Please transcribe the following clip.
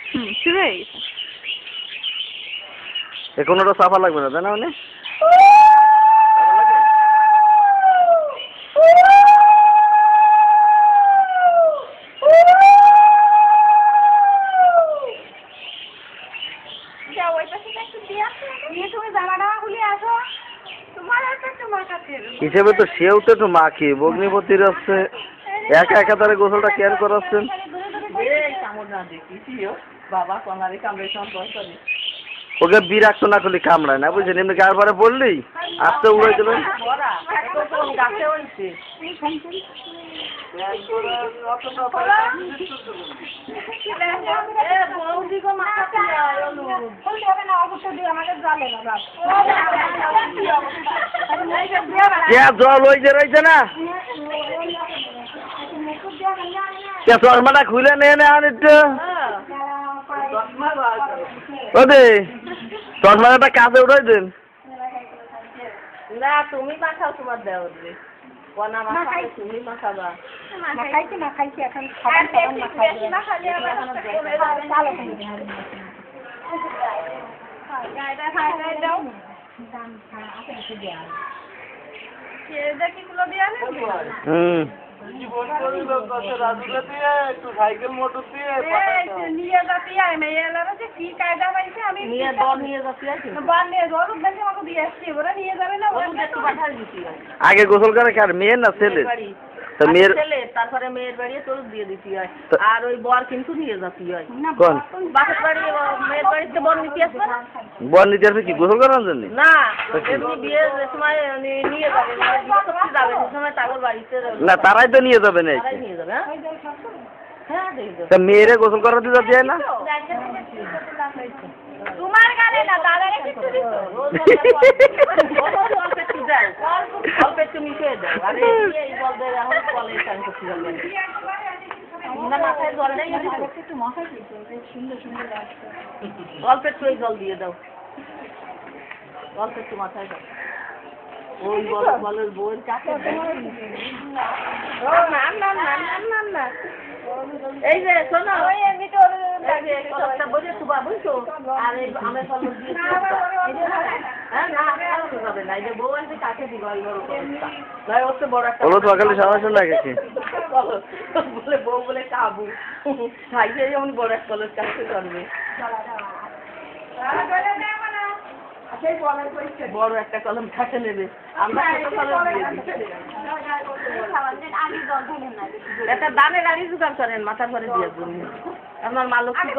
শুরু হয়ে গেছে। কোনোটা চাপা লাগবে না, তাই না? মানে হিসেবে তো সেও তো একটু মাখি বগ্নিপতির হচ্ছে একা একা তারা গোসলটা কেয়ার করাচ্ছেন। ওকে বিরাক্ত না করলে কামড়ায় না, বুঝছেন? এমনি গার পরে বললেই আস্তে উড়াই দেবেন। জল ওই যে রয়েছে না, চশমাটা খুলে নিয়ে নেন একটু। ওদে চশমাটা কাছে উঠাই দেন। না তুমি মাখাও, তোমার দেওয়ার বনা মাখাই তুমি মাখাবা। মাখাইছি এখন সাইকেল মোটর দিয়ে নিয়ে যাতে মেয়েরা যে কি কায়দা পাইছে আমি নিয়ে যাচ্ছি নিয়ে যাবে না। আগে গোসল করে কার, মেয়ের না ছেলে? তো মেয়ের তারপরে মেয়ের বাড়ি তোর দিয়ে দিতে হয়, আর ওই বর কিন্তু নিয়ে যেতে হয়। কোন বাপের বাড়ি মেয়ের বাড়িতে বর নিতে আসবে না? বর নিতে আসবে কি গোসল করার জন্য? না এমনি বিয়ের সময় নিয়ে যাবে, যাবে সে সময় তাগর বাড়িতে না, তারাই তো নিয়ে যাবে না। নিয়ে যাবে। হ্যাঁ তা মেয়েরে গোসল করাতে যাতে যায় না? তোমার গালে না দাদারে কিছু দিছো অল্প একটু মিশিয়ে দাও। আরে এই বলবে এখন কলে চান করতে যাবে না, মাথায় জল নেই, একটু মশাই দিছো সুন্দর সুন্দর লাগছে। অল্প একটু এই জল দিয়ে দাও, অল্প একটু মাথায় দাও। ওই বলের বউয়ের কাছে এই যে শোনো, বোঝে সুবা বুঝছো, আর এই আমের ফল দিয়ে যাবে না, এই যে বউ আছে কাছে দিব হচ্ছে বড় একটা বলে বউ বলে কাবু খাইয়ে যেমন বড় এক কলের কাছে করবে, বড় একটা কলম কাছে নেবে। আমরা একটা দানের গাড়ি জোগাড় করেন মাথার ঘরে দিয়ে আপনার মা লক্ষ্মী